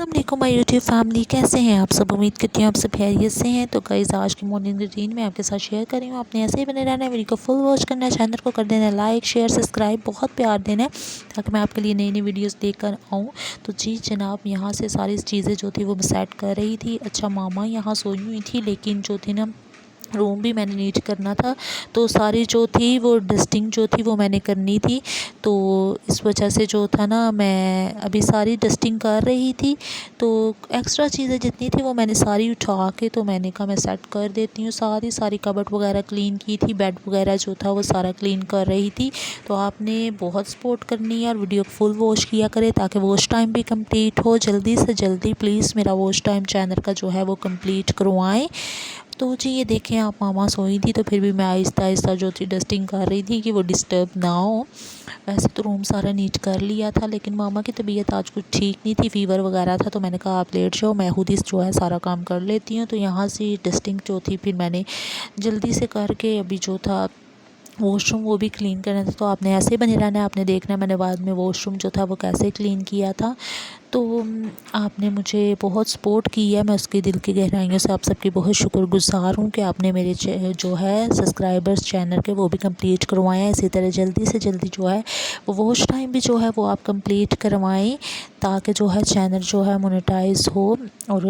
अस्सलाम वालेकुम my YouTube family, कैसे हैं आप सब। उम्मीद करती हूँ आप सब खैरियत से हैं। तो गाइस आज की मॉर्निंग रूटीन में आपके साथ शेयर कर रही हूँ। आपने ऐसे ही बने रहना है, वीडियो को फुल वॉच करना है, चैनल को कर देना है लाइक शेयर सब्सक्राइब, बहुत प्यार देना है ताकि मैं आपके लिए नई नई वीडियोस लेकर आऊँ। तो जी जनाब, यहाँ से सारी चीज़ें जो थी वो मैं सेट कर रही थी। अच्छा, मामा यहाँ सोई हुई थी, लेकिन जो थी ना रूम भी मैंने नीट करना था, तो सारी जो थी वो डस्टिंग जो थी वो मैंने करनी थी। तो इस वजह से जो था ना, मैं अभी सारी डस्टिंग कर रही थी। तो एक्स्ट्रा चीज़ें जितनी थी वो मैंने सारी उठा के, तो मैंने कहा मैं सेट कर देती हूँ। सारी कबर्ड वगैरह क्लीन की थी, बेड वगैरह जो था वो सारा क्लीन कर रही थी। तो आपने बहुत सपोर्ट करनी है और वीडियो को फुल वॉच किया करें ताकि वॉच टाइम भी कंप्लीट हो। जल्दी से जल्दी प्लीज़ मेरा वॉच टाइम चैनल का जो है वो कंप्लीट करवाएं। तो जी ये देखें, आप मामा सोई थी तो फिर भी मैं आहिस्ता आहिस्ता जो थी डस्टिंग कर रही थी कि वो डिस्टर्ब ना हो। वैसे तो रूम सारा नीट कर लिया था, लेकिन मामा की तबीयत आज कुछ ठीक नहीं थी, फ़ीवर वगैरह था। तो मैंने कहा आप लेट जाओ, मैं खुद ही जो है सारा काम कर लेती हूँ। तो यहाँ से डस्टिंग जो थी फिर मैंने जल्दी से करके अभी जो था वॉशरूम वो भी क्लीन करना था। तो आपने ऐसे ही बने रहना है, आपने देखना है मैंने बाद में वॉशरूम जो था वो कैसे क्लीन किया था। तो आपने मुझे बहुत सपोर्ट की है, मैं उसके दिल की गहराइयों से आप सबकी बहुत शुक्रगुज़ार हूँ कि आपने मेरे जो है सब्सक्राइबर्स चैनल के वो भी कंप्लीट करवाएं हैं। इसी तरह जल्दी से जल्दी जो है वो वॉच टाइम भी जो है वो आप कंप्लीट करवाएं ताकि जो है चैनल जो है मोनेटाइज हो। और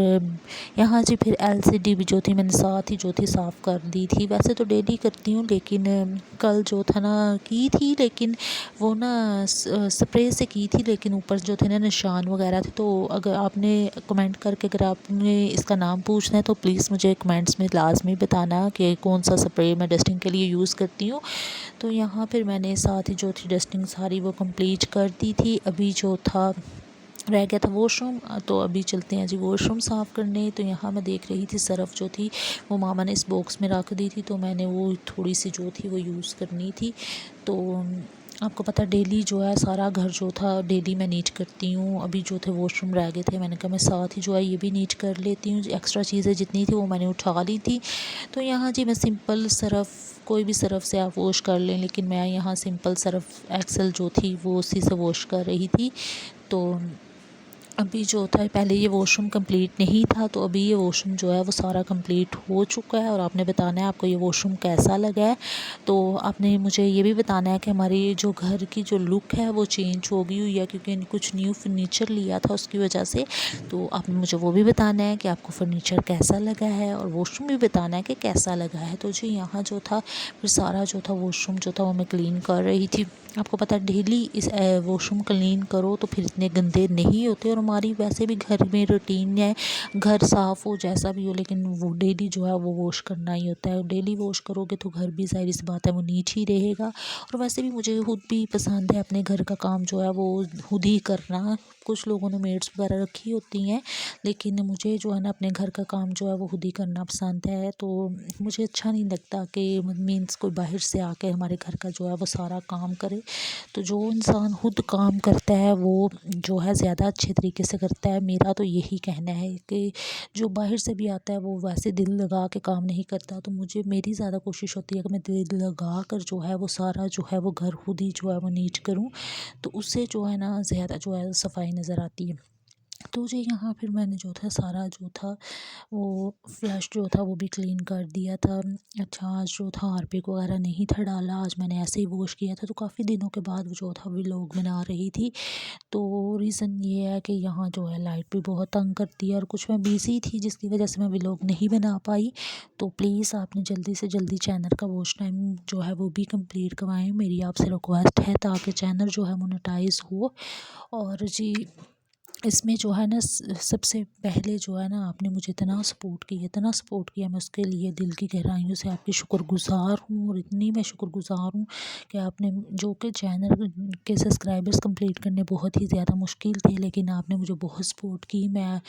यहाँ जी फिर एलसीडी भी जो थी मैंने साथ ही जो थी साफ़ कर दी थी। वैसे तो डेली करती हूँ, लेकिन कल जो था ना की थी, लेकिन वो ना स्प्रे से की थी, लेकिन ऊपर जो थे ना निशान वगैरह थे। तो अगर आपने कमेंट करके अगर आपने इसका नाम पूछना है तो प्लीज़ मुझे कमेंट्स में लाजमी बताना कि कौन सा स्प्रे मैं डस्टिंग के लिए यूज़ करती हूँ। तो यहाँ फिर मैंने साथ ही जो थी डस्टिंग सारी वो कंप्लीट कर दी थी। अभी जो था रह गया था वॉशरूम, तो अभी चलते हैं जी वॉशरूम साफ़ करने। तो यहाँ मैं देख रही थी सरफ़ जो थी वो मामा ने इस बॉक्स में रख दी थी, तो मैंने वो थोड़ी सी जो थी वो यूज़ करनी थी। तो आपको पता डेली जो है सारा घर जो था डेली मैं नीट करती हूँ। अभी जो थे वॉशरूम रह गए थे, मैंने कहा मैं साथ ही जो है ये भी नीट कर लेती हूँ। एक्स्ट्रा चीज़ें जितनी थी वो मैंने उठा ली थी। तो यहाँ जी मैं सिंपल सरफ़, कोई भी सरफ़ से आप वॉश कर लें, लेकिन मैं यहाँ सिंपल सरफ़ एक्सेल जो थी वो उसी से वॉश कर रही थी। तो अभी जो था पहले ये वॉशरूम कंप्लीट नहीं था, तो अभी ये वॉशरूम जो है वो सारा कंप्लीट हो चुका है। और आपने बताना है आपको ये वॉशरूम कैसा लगा है। तो आपने मुझे ये भी बताना है कि हमारी जो घर की जो लुक है वो चेंज हो गई हुई है, क्योंकि कुछ न्यू फर्नीचर लिया था उसकी वजह से। तो आपने मुझे वो भी बताना है कि आपको फर्नीचर कैसा लगा है, और वॉशरूम भी बताना है कि कैसा लगा है। तो जी यहाँ जो था फिर सारा जो था वॉशरूम जो था वो मैं क्लीन कर रही थी। आपको पता है डेली इस वॉशरूम क्लीन करो तो फिर इतने गंदे नहीं होते। और हमारी वैसे भी घर में रूटीन है, घर साफ़ हो जैसा भी हो, लेकिन वो डेली जो है वो वॉश करना ही होता है। डेली वॉश करोगे तो घर भी ज़ाहिर सी बात है वो नीट ही रहेगा। और वैसे भी मुझे खुद भी पसंद है अपने घर का काम जो है वो खुद ही करना। कुछ लोगों ने मेड्स वगैरह रखी होती हैं, लेकिन मुझे जो है ना अपने घर का काम जो है वो खुद ही करना पसंद है। तो मुझे अच्छा नहीं लगता कि मीन्स कोई बाहर से आके हमारे घर का जो है वो सारा काम करे। तो जो इंसान खुद काम करता है वो जो है ज़्यादा अच्छे तरीके से करता है। मेरा तो यही कहना है कि जो बाहर से भी आता है वो वैसे दिल लगा के काम नहीं करता। तो मुझे मेरी ज़्यादा कोशिश होती है कि मैं दिल लगा कर जो है वो सारा जो है वो घर खुद ही जो है वो नीट करूँ, तो उससे जो है ना ज़्यादा जो है सफाई नज़र आती है। तो जी यहाँ फिर मैंने जो था सारा जो था वो फ्लश जो था वो भी क्लीन कर दिया था। अच्छा, आज जो था हार्पिक वगैरह नहीं था डाला, आज मैंने ऐसे ही वॉश किया था। तो काफ़ी दिनों के बाद वो जो था व्लॉग बना रही थी। तो रीज़न ये है कि यहाँ जो है लाइट भी बहुत तंग करती है और कुछ मैं बिज़ी थी जिसकी वजह से मैं व्लॉग नहीं बना पाई। तो प्लीज़ आपने जल्दी से जल्दी चैनल का वॉच टाइम जो है वो भी कंप्लीट करवाएं, मेरी आपसे रिक्वेस्ट है, ताकि चैनल जो है मोनेटाइज हो। और जी इसमें जो है ना सबसे पहले जो है ना आपने मुझे इतना सपोर्ट किया, मैं उसके लिए दिल की गहराइयों से आपकी शुक्रगुज़ार हूँ। और इतनी मैं शुक्रगुज़ार हूँ कि आपने जो कि चैनल के सब्सक्राइबर्स कंप्लीट करने बहुत ही ज़्यादा मुश्किल थे, लेकिन आपने मुझे बहुत सपोर्ट की। मैं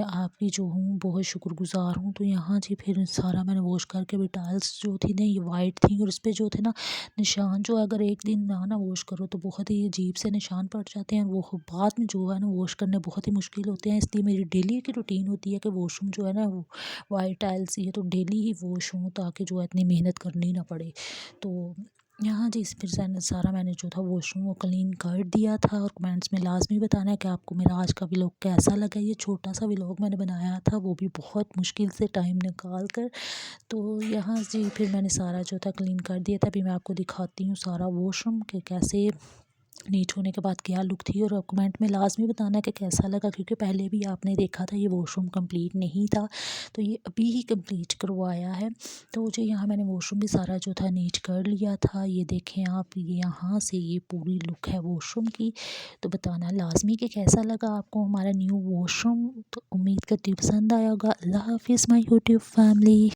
आपकी जो हूँ बहुत शुक्रगुज़ार हूँ। तो यहाँ जी फिर सारा मैंने वॉश करके भी टाइल्स जो थी ना ये वाइट थी, और इस पर जो थे ना निशान जो अगर एक दिन ना वॉश करो तो बहुत ही अजीब से निशान पड़ जाते हैं। वो बाद में जो है ना वॉश करने बहुत ही मुश्किल होते हैं। इसलिए मेरी डेली की रूटीन होती है कि वॉशरूम जो है ना वो वाइट टाइल्स ही है तो डेली ही वॉश हो, ताकि जो है इतनी मेहनत करनी ना पड़े। तो यहाँ जी फिर सारा मैंने जो था वॉशरूम वो क्लीन कर दिया था। और कमेंट्स में लाजमी बताना है कि आपको मेरा आज का व्लॉग कैसा लगा। ये छोटा सा व्लॉग मैंने बनाया था, वो भी बहुत मुश्किल से टाइम निकाल कर। तो यहाँ जी फिर मैंने सारा जो था क्लीन कर दिया था। अभी मैं आपको दिखाती हूँ सारा वॉशरूम के कैसे नीट होने के बाद क्या लुक थी। और कमेंट में लाजमी बताना कि कैसा लगा, क्योंकि पहले भी आपने देखा था ये वॉशरूम कंप्लीट नहीं था, तो ये अभी ही कंप्लीट करवाया है। तो जो यहाँ मैंने वॉशरूम भी सारा जो था नीट कर लिया था। ये देखें आप, ये यहाँ से ये पूरी लुक है वॉशरूम की। तो बताना लाजमी कि कैसा लगा आपको हमारा न्यू वॉशरूम। तो उम्मीद करती हूँ पसंद आया होगा। अल्लाह हाफिज़ माय यूट्यूब फैमिली।